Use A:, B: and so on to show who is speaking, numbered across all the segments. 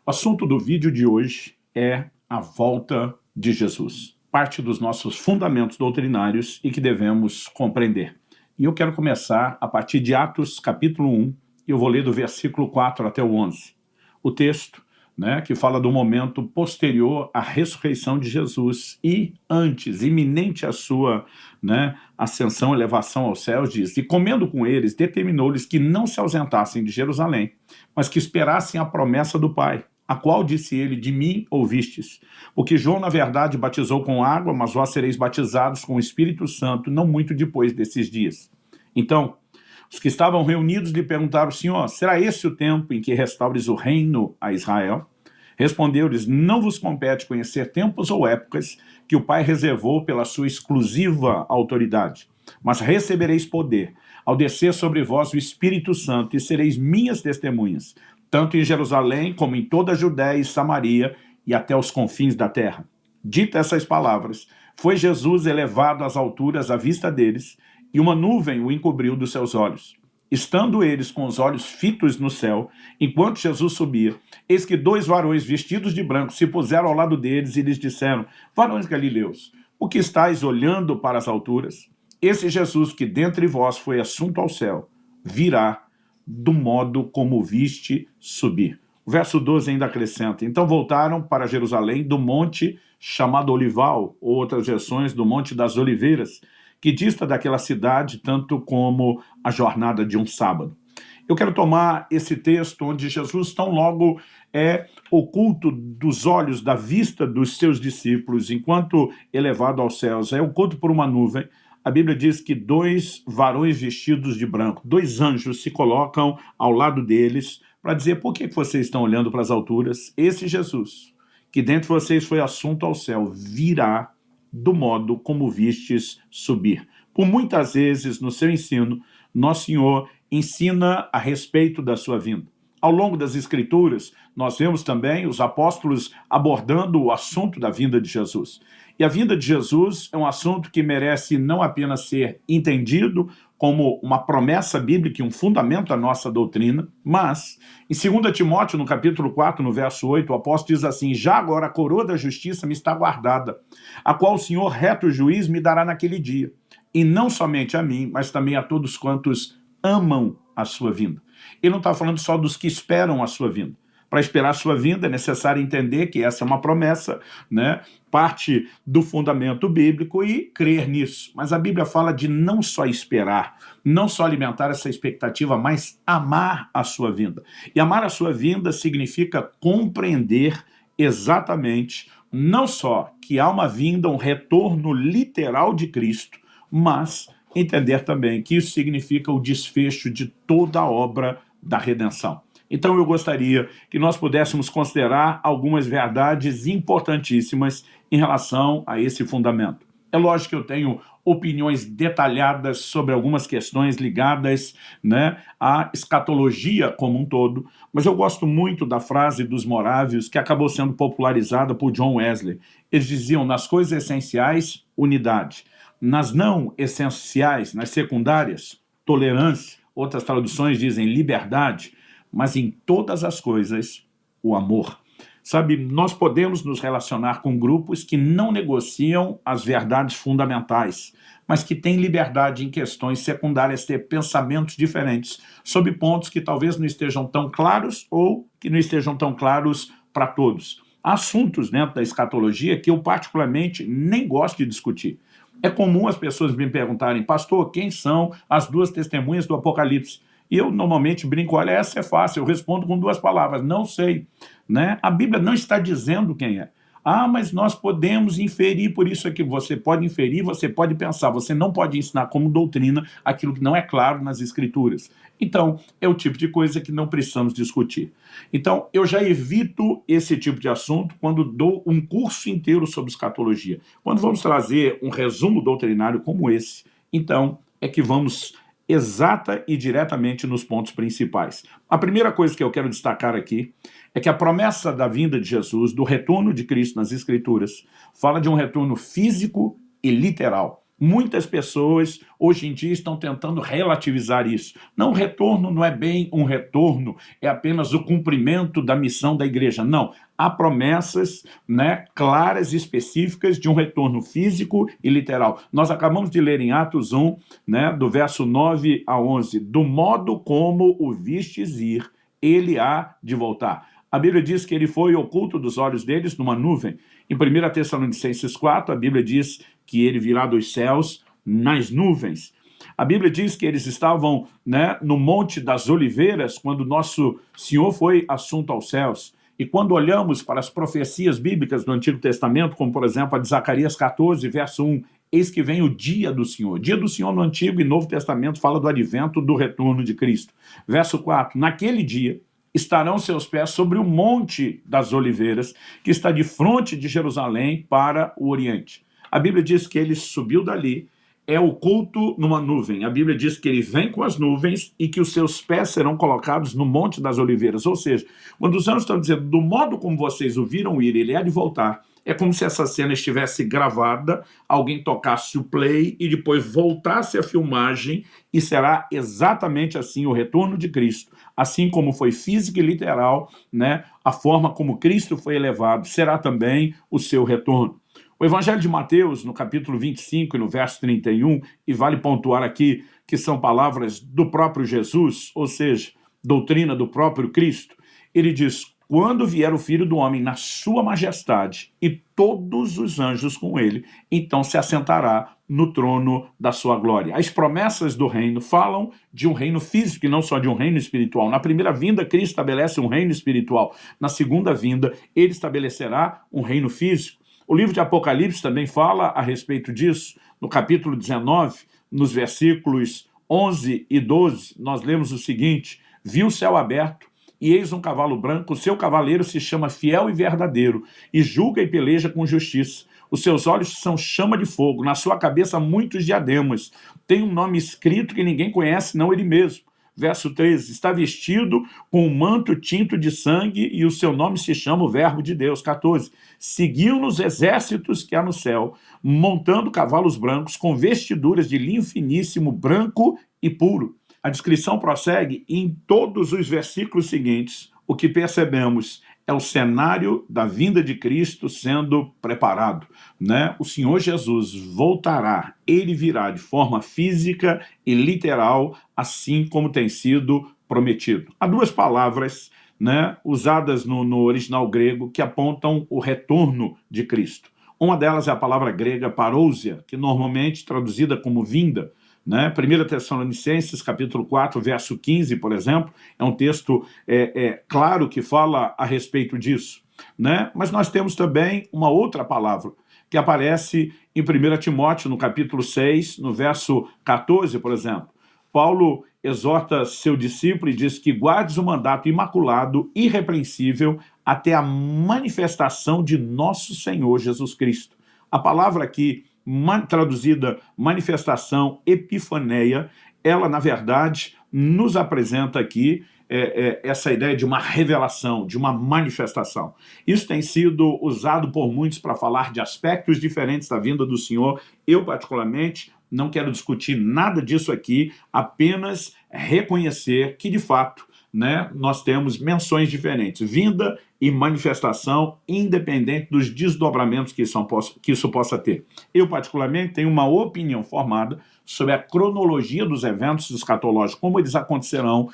A: O assunto do vídeo de hoje é a volta de Jesus. Parte dos nossos fundamentos doutrinários e que devemos compreender. E eu quero começar a partir de Atos capítulo 1, e eu vou ler do versículo 4 até o 11. O texto, que fala do momento posterior à ressurreição de Jesus e antes, iminente à sua ascensão, elevação aos céus, diz: e comendo com eles, determinou-lhes que não se ausentassem de Jerusalém, mas que esperassem a promessa do Pai, a qual disse ele: de mim ouvistes. Porque João, na verdade, batizou com água, mas vós sereis batizados com o Espírito Santo, não muito depois desses dias. Então, os que estavam reunidos lhe perguntaram: Senhor, será esse o tempo em que restaures o reino a Israel? Respondeu-lhes: não vos compete conhecer tempos ou épocas que o Pai reservou pela sua exclusiva autoridade, mas recebereis poder ao descer sobre vós o Espírito Santo, e sereis minhas testemunhas, tanto em Jerusalém como em toda a Judéia e Samaria e até os confins da terra. Dita essas palavras, foi Jesus elevado às alturas à vista deles, e uma nuvem o encobriu dos seus olhos. Estando eles com os olhos fitos no céu, enquanto Jesus subia, eis que dois varões vestidos de branco se puseram ao lado deles e lhes disseram: varões galileus, o que estáis olhando para as alturas? Esse Jesus que dentre vós foi assunto ao céu, virá do modo como viste subir. O verso 12 ainda acrescenta: então voltaram para Jerusalém do monte chamado Olival, ou outras versões do Monte das Oliveiras, que dista daquela cidade tanto como a jornada de um sábado. Eu quero tomar esse texto onde Jesus tão logo é oculto dos olhos, da vista dos seus discípulos, enquanto elevado aos céus, é oculto por uma nuvem. A Bíblia diz que dois varões vestidos de branco, dois anjos, se colocam ao lado deles para dizer: por que vocês estão olhando para as alturas? Esse Jesus, que dentre vocês foi assunto ao céu, virá do modo como vistes subir. Por muitas vezes no seu ensino, Nosso Senhor ensina a respeito da sua vinda. Ao longo das Escrituras, nós vemos também os apóstolos abordando o assunto da vinda de Jesus. E a vinda de Jesus é um assunto que merece não apenas ser entendido como uma promessa bíblica e um fundamento da nossa doutrina, mas, em 2 Timóteo, no capítulo 4, no verso 8, o apóstolo diz assim: já agora a coroa da justiça me está guardada, a qual o Senhor, reto juiz, me dará naquele dia, e não somente a mim, mas também a todos quantos amam a sua vinda. Ele não está falando só dos que esperam a sua vinda. Para esperar a sua vinda é necessário entender que essa é uma promessa, parte do fundamento bíblico, e crer nisso. Mas a Bíblia fala de não só esperar, não só alimentar essa expectativa, mas amar a sua vinda. E amar a sua vinda significa compreender exatamente, não só que há uma vinda, um retorno literal de Cristo, mas entender também que isso significa o desfecho de toda a obra da redenção. Então eu gostaria que nós pudéssemos considerar algumas verdades importantíssimas em relação a esse fundamento. É lógico que eu tenho opiniões detalhadas sobre algumas questões ligadas à escatologia como um todo, mas eu gosto muito da frase dos Morávios, que acabou sendo popularizada por John Wesley. Eles diziam: nas coisas essenciais, unidade; nas não essenciais, nas secundárias, tolerância; outras traduções dizem liberdade; mas em todas as coisas, o amor. Sabe, nós podemos nos relacionar com grupos que não negociam as verdades fundamentais, mas que têm liberdade em questões secundárias, ter pensamentos diferentes sobre pontos que talvez não estejam tão claros ou que não estejam tão claros para todos. Há assuntos dentro da escatologia que eu particularmente nem gosto de discutir. É comum as pessoas me perguntarem: pastor, quem são as duas testemunhas do Apocalipse? E eu normalmente brinco: olha, essa é fácil, eu respondo com duas palavras: não sei. A Bíblia não está dizendo quem é. Ah, mas nós podemos inferir, por isso é que você pode inferir, você pode pensar, você não pode ensinar como doutrina aquilo que não é claro nas Escrituras. Então, é o tipo de coisa que não precisamos discutir. Então, eu já evito esse tipo de assunto quando dou um curso inteiro sobre escatologia. Quando vamos trazer um resumo doutrinário como esse, então é que vamos exata e diretamente nos pontos principais. A primeira coisa que eu quero destacar aqui é que a promessa da vinda de Jesus, do retorno de Cristo nas Escrituras, fala de um retorno físico e literal. Muitas pessoas hoje em dia estão tentando relativizar isso. Não, o retorno não é bem um retorno, é apenas o cumprimento da missão da igreja. Não, há promessas, né, claras e específicas de um retorno físico e literal. Nós acabamos de ler em Atos 1, né, do verso 9 a 11, do modo como o vistes ir, ele há de voltar. A Bíblia diz que ele foi oculto dos olhos deles numa nuvem. Em 1 Tessalonicenses 4, a Bíblia diz que ele virá dos céus nas nuvens. A Bíblia diz que eles estavam, né, no Monte das Oliveiras quando nosso Senhor foi assunto aos céus. E quando olhamos para as profecias bíblicas do Antigo Testamento, como por exemplo a de Zacarias 14, verso 1, eis que vem o dia do Senhor. O dia do Senhor no Antigo e Novo Testamento fala do advento, do retorno de Cristo. Verso 4, naquele dia estarão seus pés sobre o Monte das Oliveiras, que está de frente de Jerusalém para o Oriente. A Bíblia diz que ele subiu dali, é oculto numa nuvem. A Bíblia diz que ele vem com as nuvens e que os seus pés serão colocados no Monte das Oliveiras. Ou seja, quando os anjos estão dizendo, do modo como vocês o viram ir, ele há de voltar, é como se essa cena estivesse gravada, alguém tocasse o play e depois voltasse a filmagem e será exatamente assim o retorno de Cristo. Assim como foi físico e literal, né, a forma como Cristo foi elevado, será também o seu retorno. O Evangelho de Mateus, no capítulo 25 e no verso 31, e vale pontuar aqui que são palavras do próprio Jesus, ou seja, doutrina do próprio Cristo, ele diz, quando vier o Filho do Homem na sua majestade e todos os anjos com ele, então se assentará no trono da sua glória. As promessas do reino falam de um reino físico e não só de um reino espiritual. Na primeira vinda, Cristo estabelece um reino espiritual. Na segunda vinda, ele estabelecerá um reino físico. O livro de Apocalipse também fala a respeito disso. No capítulo 19, nos versículos 11 e 12, nós lemos o seguinte, viu o céu aberto, e eis um cavalo branco, o seu cavaleiro se chama Fiel e Verdadeiro, e julga e peleja com justiça. Os seus olhos são chama de fogo, na sua cabeça muitos diademas. Tem um nome escrito que ninguém conhece, não ele mesmo. Verso 13, está vestido com um manto tinto de sangue e o seu nome se chama o Verbo de Deus. 14, seguiu-nos exércitos que há no céu, montando cavalos brancos com vestiduras de linho finíssimo, branco e puro. A descrição prossegue e em todos os versículos seguintes, o que percebemos é o cenário da vinda de Cristo sendo preparado, né? O Senhor Jesus voltará, ele virá de forma física e literal, assim como tem sido prometido. Há duas palavras, né, usadas no original grego que apontam o retorno de Cristo. Uma delas é a palavra grega parousia, que normalmente traduzida como vinda, né? 1 Tessalonicenses, capítulo 4, verso 15, por exemplo, é um texto claro que fala a respeito disso, né? Mas nós temos também uma outra palavra que aparece em 1 Timóteo, no capítulo 6, no verso 14, por exemplo. Paulo exorta seu discípulo e diz que guardes o mandato imaculado, irrepreensível, até a manifestação de nosso Senhor Jesus Cristo. A palavra aqui, traduzida manifestação, epifaneia, ela, na verdade, nos apresenta aqui essa ideia de uma revelação, de uma manifestação. Isso tem sido usado por muitos para falar de aspectos diferentes da vinda do Senhor. Eu, particularmente, não quero discutir nada disso aqui, apenas reconhecer que, de fato, né, nós temos menções diferentes, vinda e manifestação, independente dos desdobramentos que isso possa ter. Eu, particularmente, tenho uma opinião formada sobre a cronologia dos eventos escatológicos, como eles acontecerão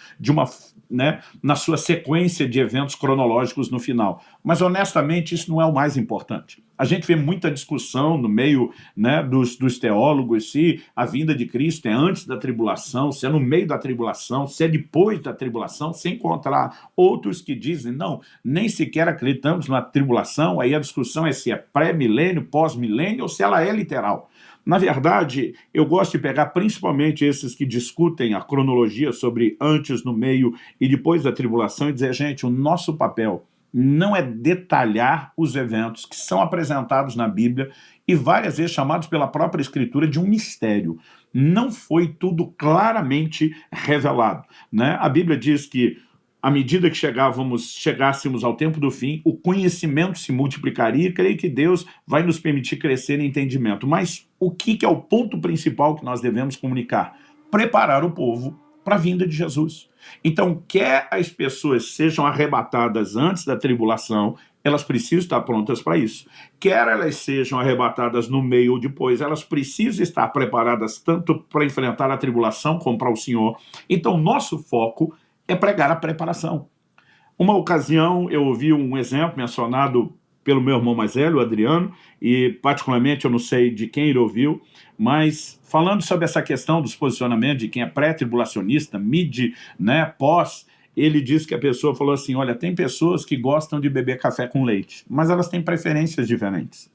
A: na sua sequência de eventos cronológicos no final. Mas, honestamente, isso não é o mais importante. A gente vê muita discussão no meio, né, dos teólogos se a vinda de Cristo é antes da tribulação, se é no meio da tribulação, se é depois da tribulação, sem encontrar outros que dizem, não, nem sequer acreditamos na tribulação, aí a discussão é se é pré-milênio, pós-milênio ou se ela é literal. Na verdade, eu gosto de pegar principalmente esses que discutem a cronologia sobre antes, no meio e depois da tribulação e dizer, gente, o nosso papel não é detalhar os eventos que são apresentados na Bíblia e várias vezes chamados pela própria Escritura de um mistério. Não foi tudo claramente revelado, né? A Bíblia diz que à medida que chegássemos ao tempo do fim, o conhecimento se multiplicaria e creio que Deus vai nos permitir crescer em entendimento. Mas o que é o ponto principal que nós devemos comunicar? Preparar o povo para a vinda de Jesus. Então, quer as pessoas sejam arrebatadas antes da tribulação, elas precisam estar prontas para isso. Quer elas sejam arrebatadas no meio ou depois, elas precisam estar preparadas tanto para enfrentar a tribulação como para o Senhor. Então, nosso foco é pregar a preparação. Uma ocasião, eu ouvi um exemplo mencionado pelo meu irmão mais velho, o Adriano, e particularmente eu não sei de quem ele ouviu, mas falando sobre essa questão dos posicionamentos de quem é pré-tribulacionista, mid, né, pós, ele disse que a pessoa falou assim, olha, tem pessoas que gostam de beber café com leite, mas elas têm preferências diferentes.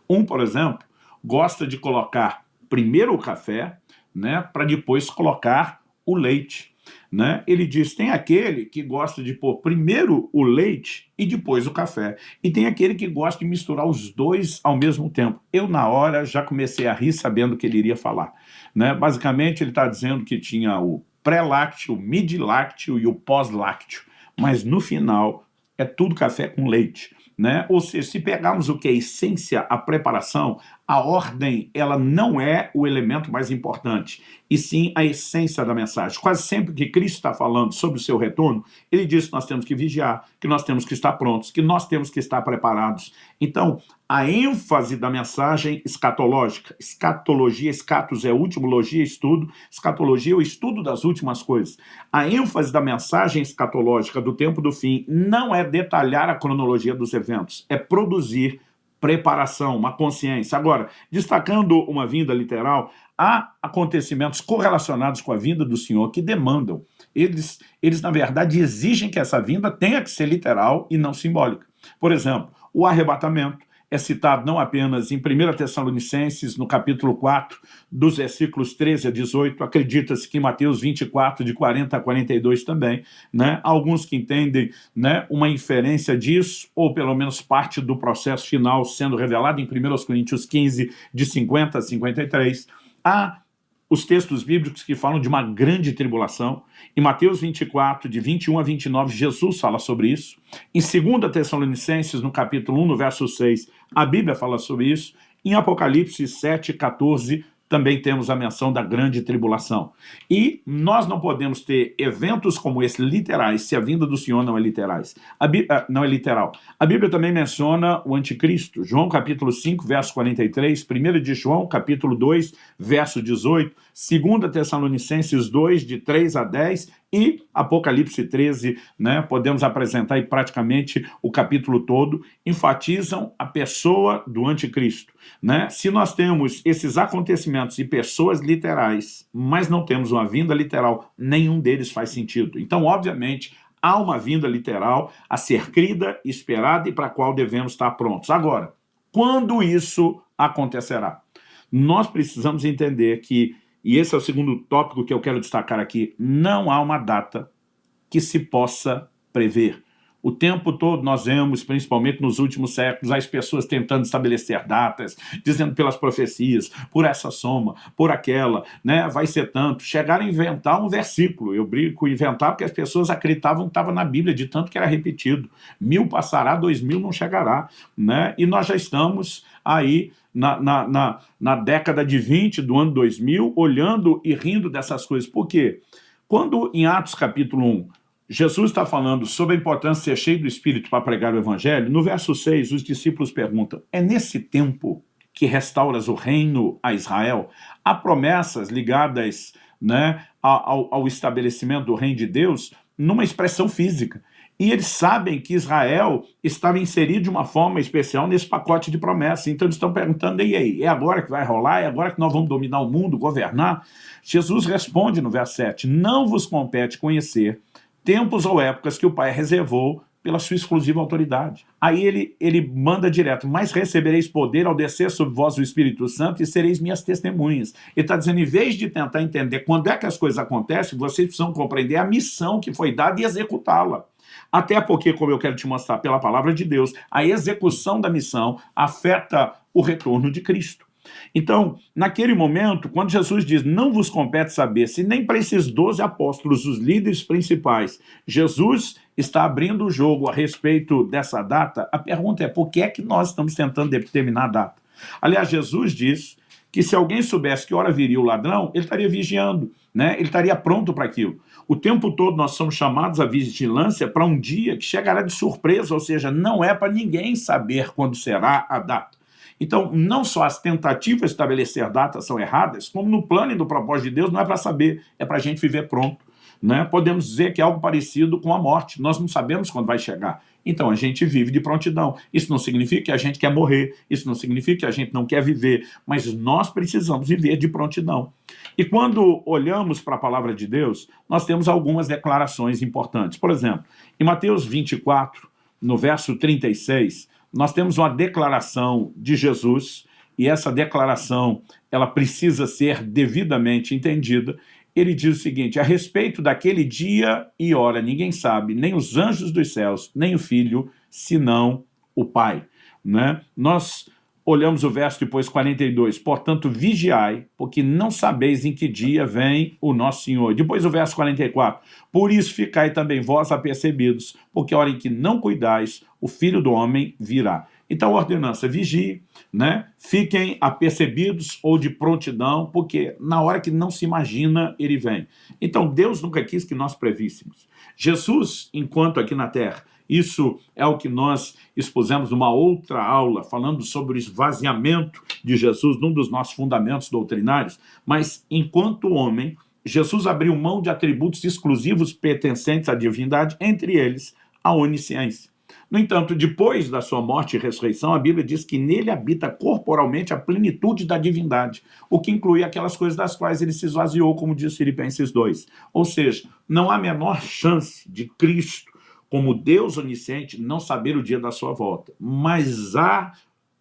A: Um, por exemplo, gosta de colocar primeiro o café, né, para depois colocar o leite. Né? Ele diz, tem aquele que gosta de pôr primeiro o leite e depois o café. E tem aquele que gosta de misturar os dois ao mesmo tempo. Eu, na hora, já comecei a rir sabendo o que ele iria falar. Né? Basicamente, ele está dizendo que tinha o pré-lácteo, o mid-lácteo e o pós-lácteo. Mas, no final, é tudo café com leite. Né? Ou seja, se pegarmos o que é a essência, a preparação, a ordem, ela não é o elemento mais importante, e sim a essência da mensagem. Quase sempre que Cristo está falando sobre o seu retorno, ele diz que nós temos que vigiar, que nós temos que estar prontos, que nós temos que estar preparados. Então, a ênfase da mensagem escatológica, escatologia, escatos é último, logia é estudo, escatologia é o estudo das últimas coisas. A ênfase da mensagem escatológica do tempo do fim não é detalhar a cronologia dos eventos, é produzir preparação, uma consciência. Agora, destacando uma vinda literal, há acontecimentos correlacionados com a vinda do Senhor que demandam. Eles, na verdade, exigem que essa vinda tenha que ser literal e não simbólica. Por exemplo, o arrebatamento é citado não apenas em 1 Tessalonicenses, no capítulo 4, dos versículos 13 a 18, acredita-se que em Mateus 24, de 40 a 42 também, né? Alguns que entendem, né, uma inferência disso, ou pelo menos parte do processo final sendo revelado em 1 Coríntios 15, de 50 a 53. Há os textos bíblicos que falam de uma grande tribulação. Em Mateus 24, de 21 a 29, Jesus fala sobre isso. Em 2 Tessalonicenses, no capítulo 1, no verso 6, a Bíblia fala sobre isso. Em Apocalipse 7, 14, também temos a menção da grande tribulação. E nós não podemos ter eventos como esse literais se a vinda do Senhor não é não é literal. A Bíblia também menciona o anticristo. João capítulo 5, verso 43, 1 de João capítulo 2, verso 18, 2 Tessalonicenses 2, de 3 a 10 e Apocalipse 13, né, podemos apresentar aí praticamente o capítulo todo, enfatizam a pessoa do anticristo. Né? Se nós temos esses acontecimentos e pessoas literais, mas não temos uma vinda literal, nenhum deles faz sentido. Então, obviamente, há uma vinda literal a ser crida, esperada e para a qual devemos estar prontos. Agora, quando isso acontecerá? Nós precisamos entender que, e esse é o segundo tópico que eu quero destacar aqui, não há uma data que se possa prever. O tempo todo nós vemos, principalmente nos últimos séculos, as pessoas tentando estabelecer datas, dizendo pelas profecias, por essa soma, por aquela, né, vai ser tanto. Chegaram a inventar um versículo, eu brinco com inventar porque as pessoas acreditavam que estava na Bíblia, de tanto que era repetido. 1000 passará, 2000 não chegará. Né? E nós já estamos aí na década de 20 do ano 2000, olhando e rindo dessas coisas. Por quê? Quando em Atos capítulo 1, Jesus está falando sobre a importância de ser cheio do Espírito para pregar o Evangelho, no verso 6, os discípulos perguntam, é nesse tempo que restauras o reino a Israel? Há promessas ligadas, né, ao estabelecimento do reino de Deus numa expressão física. E eles sabem que Israel estava inserido de uma forma especial nesse pacote de promessas. Então eles estão perguntando, e aí, é agora que vai rolar? É agora que nós vamos dominar o mundo, governar? Jesus responde no verso 7, não vos compete conhecer tempos ou épocas que o Pai reservou pela sua exclusiva autoridade. Aí ele manda direto, mas recebereis poder ao descer sobre vós o Espírito Santo e sereis minhas testemunhas. Ele está dizendo, em vez de tentar entender quando é que as coisas acontecem, vocês precisam compreender a missão que foi dada e executá-la. Até porque, como eu quero te mostrar pela palavra de Deus, a execução da missão afeta o retorno de Cristo. Então, naquele momento, quando Jesus diz, não vos compete saber, se nem para esses 12 apóstolos, os líderes principais, Jesus está abrindo o jogo a respeito dessa data, a pergunta é, por que é que nós estamos tentando determinar a data? Aliás, Jesus diz que se alguém soubesse que hora viria o ladrão, ele estaria vigiando, né? Ele estaria pronto para aquilo. O tempo todo nós somos chamados à vigilância para um dia que chegará de surpresa, ou seja, não é para ninguém saber quando será a data. Então, não só as tentativas de estabelecer datas são erradas, como no plano e no propósito de Deus não é para saber, é para a gente viver pronto, né? Podemos dizer que é algo parecido com a morte, nós não sabemos quando vai chegar. Então a gente vive de prontidão. Isso não significa que a gente quer morrer, isso não significa que a gente não quer viver, mas nós precisamos viver de prontidão. E quando olhamos para a palavra de Deus, nós temos algumas declarações importantes. Por exemplo, em Mateus 24, no verso 36, nós temos uma declaração de Jesus, e essa declaração ela precisa ser devidamente entendida. Ele diz o seguinte, a respeito daquele dia e hora, ninguém sabe, nem os anjos dos céus, nem o Filho, senão o Pai. Né? Nós olhamos o verso depois 42, portanto vigiai, porque não sabeis em que dia vem o nosso Senhor. Depois o verso 44, por isso ficai também vós apercebidos, porque a hora em que não cuidais, o Filho do Homem virá. Então a ordenança, vigie, né? Fiquem apercebidos ou de prontidão, porque na hora que não se imagina, ele vem. Então Deus nunca quis que nós prevíssemos. Jesus, enquanto aqui na terra, isso é o que nós expusemos numa outra aula, falando sobre o esvaziamento de Jesus, num dos nossos fundamentos doutrinários, mas enquanto homem, Jesus abriu mão de atributos exclusivos pertencentes à divindade, entre eles a onisciência. No entanto, depois da sua morte e ressurreição, a Bíblia diz que nele habita corporalmente a plenitude da divindade, o que inclui aquelas coisas das quais ele se esvaziou, como diz Filipenses 2. Ou seja, não há menor chance de Cristo, como Deus onisciente, não saber o dia da sua volta. Mas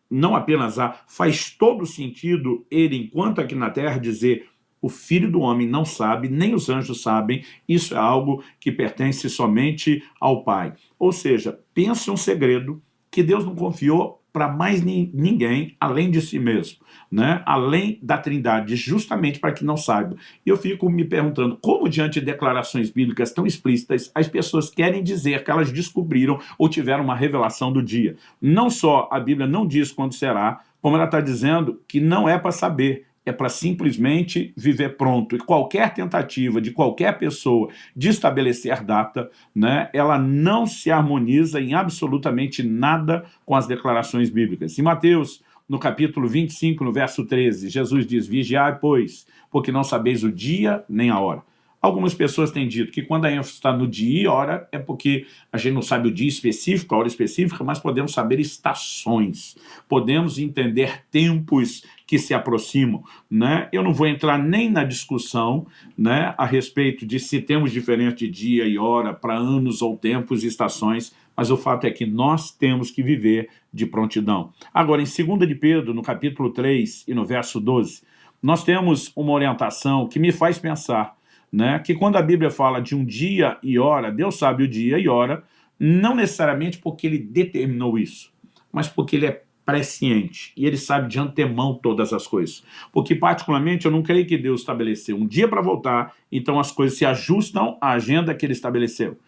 A: não apenas faz todo sentido ele, enquanto aqui na terra, dizer o Filho do Homem não sabe, nem os anjos sabem, isso é algo que pertence somente ao Pai. Ou seja, pense um segredo que Deus não confiou para mais ninguém além de si mesmo, né? Além da Trindade, justamente para que não saiba. E eu fico me perguntando como, diante de declarações bíblicas tão explícitas, as pessoas querem dizer que elas descobriram ou tiveram uma revelação do dia. Não só a Bíblia não diz quando será, como ela está dizendo que não é para saber, é para simplesmente viver pronto. E qualquer tentativa de qualquer pessoa de estabelecer data, né, ela não se harmoniza em absolutamente nada com as declarações bíblicas. Em Mateus, no capítulo 25, no verso 13, Jesus diz, vigiai, pois, porque não sabeis o dia nem a hora. Algumas pessoas têm dito que quando a ênfase está no dia e hora, é porque a gente não sabe o dia específico, a hora específica, mas podemos saber estações, podemos entender tempos que se aproximam, né? Eu não vou entrar nem na discussão, né, a respeito de se temos diferente de dia e hora para anos ou tempos e estações, mas o fato é que nós temos que viver de prontidão. Agora, em 2 de Pedro, no capítulo 3 e no verso 12, nós temos uma orientação que me faz pensar, né, que quando a Bíblia fala de um dia e hora, Deus sabe o dia e hora, não necessariamente porque ele determinou isso, mas porque ele é presciente e ele sabe de antemão todas as coisas. Porque, particularmente, eu não creio que Deus estabeleceu um dia para voltar, então as coisas se ajustam à agenda que ele estabeleceu.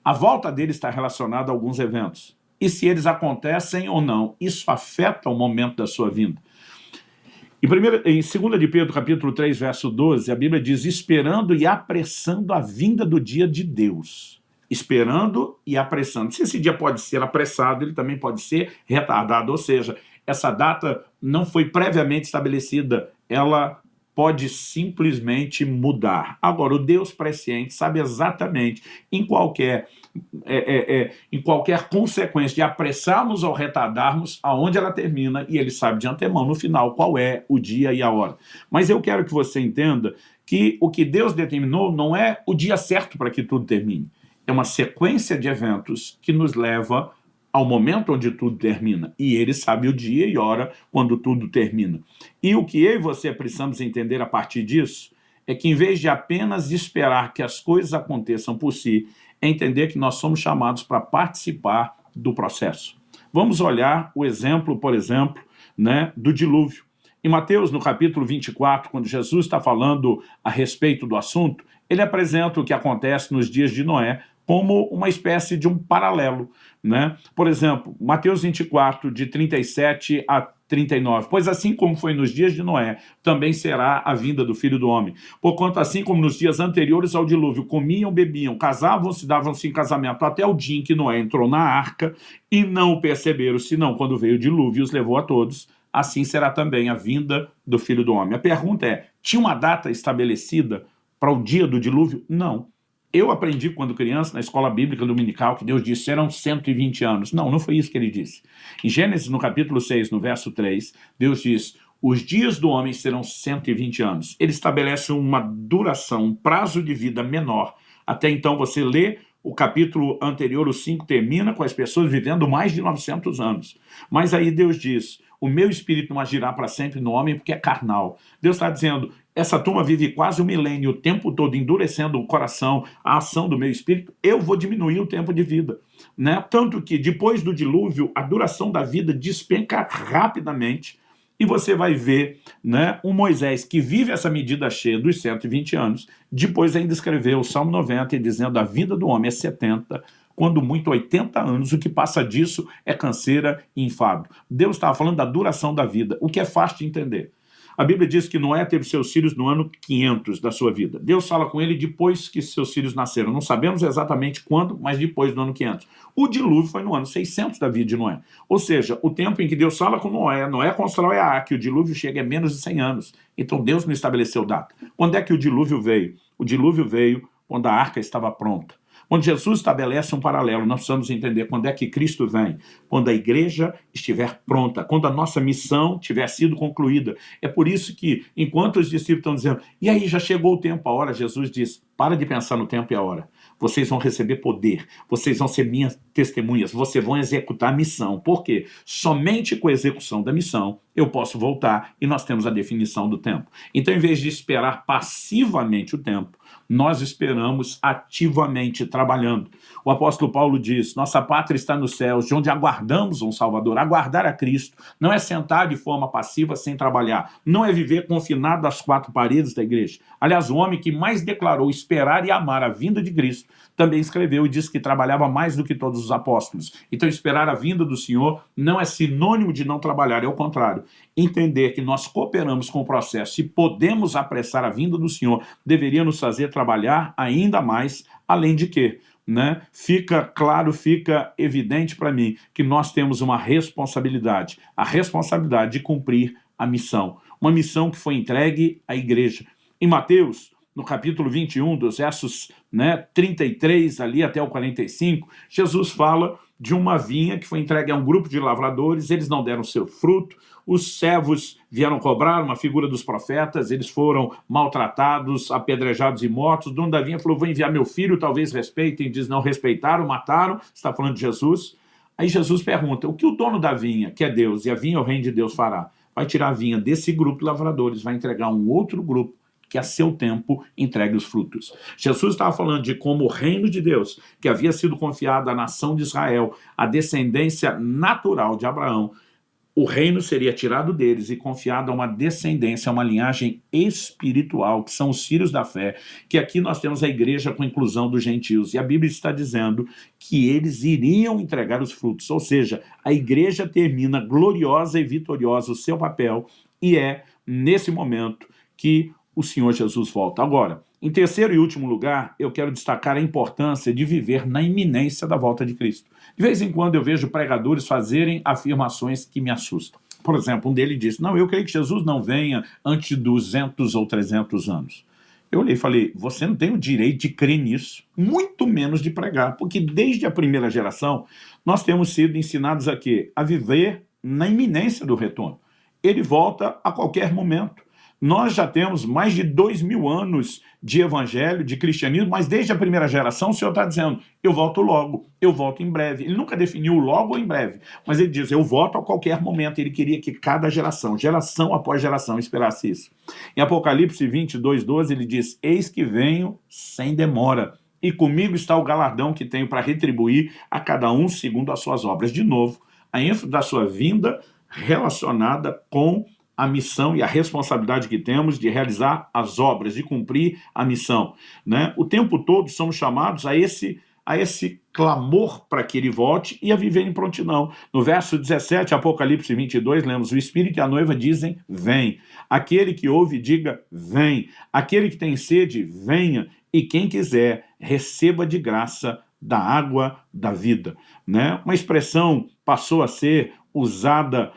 A: A volta dele está relacionada a alguns eventos. E se eles acontecem ou não, isso afeta o momento da sua vinda. Em 2 de Pedro, capítulo 3, verso 12, a Bíblia diz, esperando e apressando a vinda do dia de Deus. Esperando e apressando. Se esse dia pode ser apressado, ele também pode ser retardado, ou seja, essa data não foi previamente estabelecida, ela pode simplesmente mudar. Agora, o Deus presciente sabe exatamente em qualquer consequência de apressarmos ou retardarmos aonde ela termina, e ele sabe de antemão no final qual é o dia e a hora. Mas eu quero que você entenda que o que Deus determinou não é o dia certo para que tudo termine. É uma sequência de eventos que nos leva ao momento onde tudo termina. E ele sabe o dia e hora quando tudo termina. E o que eu e você precisamos entender a partir disso é que, em vez de apenas esperar que as coisas aconteçam por si, é entender que nós somos chamados para participar do processo. Vamos olhar o exemplo, por exemplo, né, do dilúvio. Em Mateus, no capítulo 24, quando Jesus está falando a respeito do assunto, ele apresenta o que acontece nos dias de Noé como uma espécie de um paralelo, né? Por exemplo, Mateus 24, de 37 a 39. Pois assim como foi nos dias de Noé, também será a vinda do Filho do Homem. Porquanto assim como nos dias anteriores ao dilúvio, comiam, bebiam, casavam-se, davam-se em casamento, até o dia em que Noé entrou na arca, e não o perceberam, senão quando veio o dilúvio e os levou a todos, assim será também a vinda do Filho do Homem. A pergunta é, tinha uma data estabelecida para o dia do dilúvio? Não. Eu aprendi quando criança, na escola bíblica dominical, que Deus disse, serão 120 anos. Não, não foi isso que ele disse. Em Gênesis, no capítulo 6, no verso 3, Deus diz, os dias do homem serão 120 anos. Ele estabelece uma duração, um prazo de vida menor. Até então você lê o capítulo anterior, o 5, termina com as pessoas vivendo mais de 900 anos. Mas aí Deus diz, o meu espírito não agirá para sempre no homem porque é carnal. Deus está dizendo, essa turma vive quase um milênio, o tempo todo endurecendo o coração, a ação do meu espírito, eu vou diminuir o tempo de vida, né? Tanto que depois do dilúvio, a duração da vida despenca rapidamente, e você vai ver, né, um Moisés que vive essa medida cheia dos 120 anos, depois ainda escreveu o Salmo 90, dizendo a vida do homem é 70, quando muito 80 anos, o que passa disso é canseira e enfado. Deus estava falando da duração da vida, o que é fácil de entender. A Bíblia diz que Noé teve seus filhos no ano 500 da sua vida. Deus fala com ele depois que seus filhos nasceram. Não sabemos exatamente quando, mas depois do ano 500. O dilúvio foi no ano 600 da vida de Noé. Ou seja, o tempo em que Deus fala com Noé, Noé constrói a arca, e o dilúvio chega a menos de 100 anos. Então Deus não estabeleceu data. Quando é que o dilúvio veio? O dilúvio veio quando a arca estava pronta. Quando Jesus estabelece um paralelo, nós precisamos entender quando é que Cristo vem. Quando a igreja estiver pronta, quando a nossa missão tiver sido concluída. É por isso que, enquanto os discípulos estão dizendo, e aí já chegou o tempo, a hora, Jesus diz, para de pensar no tempo e a hora. Vocês vão receber poder, vocês vão ser minhas testemunhas, vocês vão executar a missão. Por quê? Somente com a execução da missão eu posso voltar e nós temos a definição do tempo. Então, em vez de esperar passivamente o tempo, nós esperamos ativamente trabalhando. O apóstolo Paulo diz, nossa pátria está nos céus, de onde aguardamos um Salvador. Aguardar a Cristo não é sentar de forma passiva sem trabalhar, não é viver confinado às quatro paredes da igreja. Aliás, o homem que mais declarou esperar e amar a vinda de Cristo também escreveu e disse que trabalhava mais do que todos os apóstolos. Então, esperar a vinda do Senhor não é sinônimo de não trabalhar, é o contrário. Entender que nós cooperamos com o processo e podemos apressar a vinda do Senhor deveria nos fazer trabalhar ainda mais, além de que, né, fica claro, fica evidente para mim que nós temos uma responsabilidade, a responsabilidade de cumprir a missão, uma missão que foi entregue à igreja. Em Mateus, no capítulo 21, dos versos 33 ali até o 45, Jesus fala de uma vinha que foi entregue a um grupo de lavradores, eles não deram seu fruto, os servos vieram cobrar, uma figura dos profetas, eles foram maltratados, apedrejados e mortos. O dono da vinha falou, vou enviar meu filho, talvez respeitem, diz, não respeitaram, mataram, está falando de Jesus. Aí Jesus pergunta, o que o dono da vinha, que é Deus, e a vinha é o reino de Deus fará? Vai tirar a vinha desse grupo de lavradores, vai entregar a um outro grupo, que a seu tempo entregue os frutos. Jesus estava falando de como o reino de Deus, que havia sido confiado à nação de Israel, a descendência natural de Abraão, o reino seria tirado deles e confiado a uma descendência, a uma linhagem espiritual, que são os filhos da fé, que aqui nós temos a igreja com a inclusão dos gentios, e a Bíblia está dizendo que eles iriam entregar os frutos, ou seja, a igreja termina gloriosa e vitoriosa o seu papel, e é nesse momento que o Senhor Jesus volta. Agora, em terceiro e último lugar, eu quero destacar a importância de viver na iminência da volta de Cristo. De vez em quando eu vejo pregadores fazerem afirmações que me assustam. Por exemplo, um deles disse, não, eu creio que Jesus não venha antes de 200 ou 300 anos. Eu olhei e falei, você não tem o direito de crer nisso, muito menos de pregar, porque desde a primeira geração nós temos sido ensinados a quê? A viver na iminência do retorno. Ele volta a qualquer momento. Nós já temos mais de 2000 anos de evangelho, de cristianismo, mas desde a primeira geração o Senhor está dizendo, eu volto logo, eu volto em breve. Ele nunca definiu logo ou em breve, mas ele diz, eu volto a qualquer momento. Ele queria que cada geração, geração após geração, esperasse isso. Em Apocalipse 22:12, ele diz, eis que venho sem demora, e comigo está o galardão que tenho para retribuir a cada um segundo as suas obras. De novo, a ênfase da sua vinda relacionada com a missão e a responsabilidade que temos de realizar as obras, de cumprir a missão, né? O tempo todo somos chamados a esse clamor para que ele volte e a viver em prontidão. No verso 17, Apocalipse 22, lemos: o Espírito e a noiva dizem, vem. Aquele que ouve, diga, vem. Aquele que tem sede, venha. E quem quiser, receba de graça da água da vida, né? Uma expressão passou a ser usada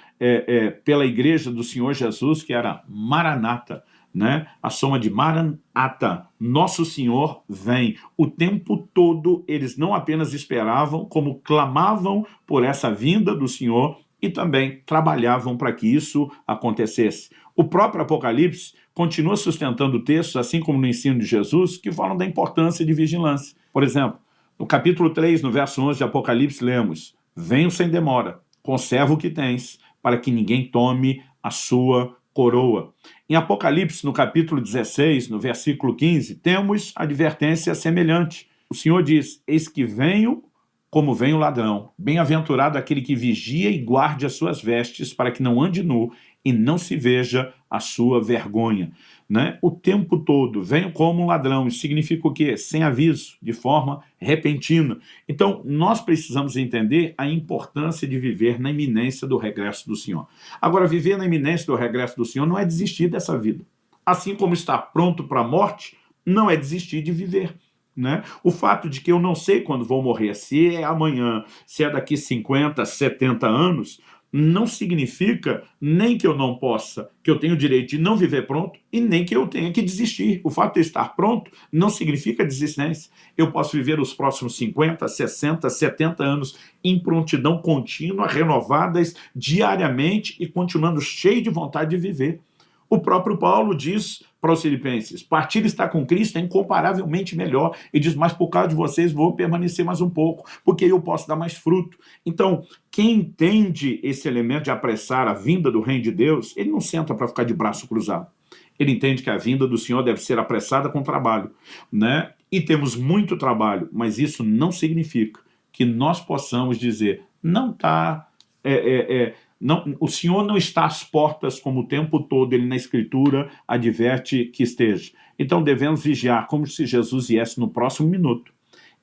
A: pela igreja do Senhor Jesus, que era Maranata, né? A soma de Maranata, Nosso Senhor vem. O tempo todo eles não apenas esperavam, como clamavam por essa vinda do Senhor e também trabalhavam para que isso acontecesse. O próprio Apocalipse continua sustentando textos, assim como no ensino de Jesus, que falam da importância de vigilância. Por exemplo, no capítulo 3, no verso 11 de Apocalipse, lemos: venho sem demora, conserva o que tens, para que ninguém tome a sua coroa. Em Apocalipse, no capítulo 16, no versículo 15, temos advertência semelhante. O Senhor diz: eis que venho como vem o ladrão. Bem-aventurado aquele que vigia e guarde as suas vestes, para que não ande nu e não se veja a sua vergonha. Né? O tempo todo, venho como um ladrão. Isso significa o quê? Sem aviso, de forma repentina. Então, nós precisamos entender a importância de viver na iminência do regresso do Senhor. Agora, viver na iminência do regresso do Senhor não é desistir dessa vida. Assim como estar pronto para a morte, não é desistir de viver. Né? O fato de que eu não sei quando vou morrer, se é amanhã, se é daqui 50, 70 anos, não significa nem que eu não possa, que eu tenho o direito de não viver pronto e nem que eu tenha que desistir. O fato de eu estar pronto não significa desistência. Eu posso viver os próximos 50, 60, 70 anos em prontidão contínua, renovadas diariamente e continuando cheio de vontade de viver. O próprio Paulo diz para os filipenses: partir estar com Cristo é incomparavelmente melhor. E diz: mas por causa de vocês vou permanecer mais um pouco, porque eu posso dar mais fruto. Então, quem entende esse elemento de apressar a vinda do reino de Deus, ele não senta para ficar de braço cruzado. Ele entende que a vinda do Senhor deve ser apressada com trabalho, né? E temos muito trabalho, mas isso não significa que nós possamos dizer: não está... Não, o Senhor não está às portas como o tempo todo ele na Escritura adverte que esteja. Então devemos vigiar como se Jesus viesse no próximo minuto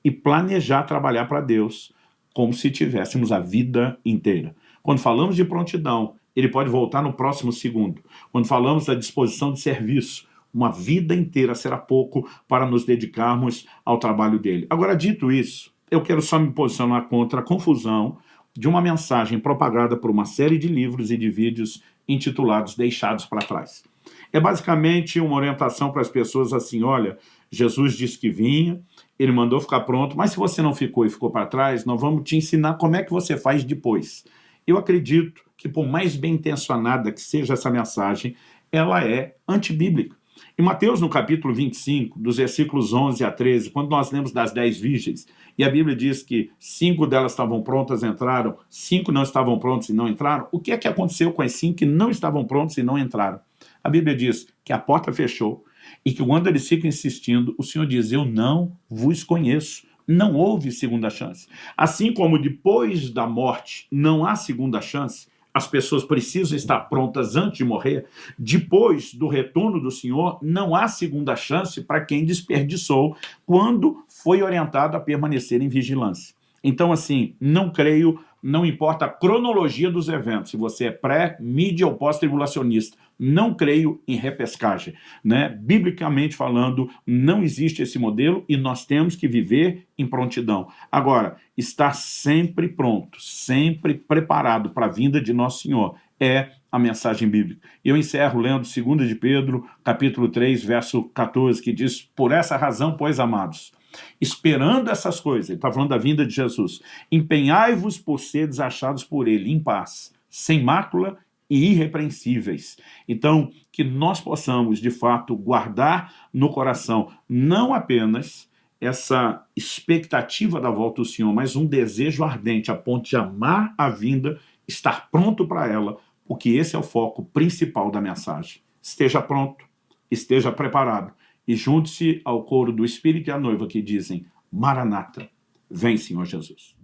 A: e planejar trabalhar para Deus como se tivéssemos a vida inteira. Quando falamos de prontidão, ele pode voltar no próximo segundo. Quando falamos da disposição de serviço, uma vida inteira será pouco para nos dedicarmos ao trabalho dele. Agora, dito isso, eu quero só me posicionar contra a confusão de uma mensagem propagada por uma série de livros e de vídeos intitulados Deixados para Trás. É basicamente uma orientação para as pessoas assim: olha, Jesus disse que vinha, ele mandou ficar pronto, mas se você não ficou e ficou para trás, nós vamos te ensinar como é que você faz depois. Eu acredito que, por mais bem intencionada que seja essa mensagem, ela é antibíblica. Em Mateus, no capítulo 25, dos versículos 11 a 13, quando nós lemos das 10 virgens, e a Bíblia diz que 5 delas estavam prontas e entraram, 5 não estavam prontas e não entraram, o que é que aconteceu com as 5 que não estavam prontas e não entraram? A Bíblia diz que a porta fechou e que quando eles ficam insistindo, o Senhor diz: eu não vos conheço. Não houve segunda chance. Assim como depois da morte não há segunda chance, as pessoas precisam estar prontas antes de morrer, depois do retorno do Senhor, não há segunda chance para quem desperdiçou quando foi orientado a permanecer em vigilância. Então, assim, não creio, não importa a cronologia dos eventos, se você é pré, mídia ou pós-tribulacionista, não creio em repescagem, né? Biblicamente falando, não existe esse modelo e nós temos que viver em prontidão. Agora, estar sempre pronto, sempre preparado para a vinda de Nosso Senhor é a mensagem bíblica. Eu encerro lendo 2 de Pedro, capítulo 3, verso 14, que diz: por essa razão, pois, amados, esperando essas coisas, ele está falando da vinda de Jesus, empenhai-vos por seres achados por ele em paz, sem mácula e irrepreensíveis. Então, que nós possamos, de fato, guardar no coração não apenas essa expectativa da volta do Senhor, mas um desejo ardente a ponto de amar a vinda, estar pronto para ela, porque esse é o foco principal da mensagem. Esteja pronto, esteja preparado e junte-se ao coro do Espírito e a noiva que dizem: Maranata, vem, Senhor Jesus.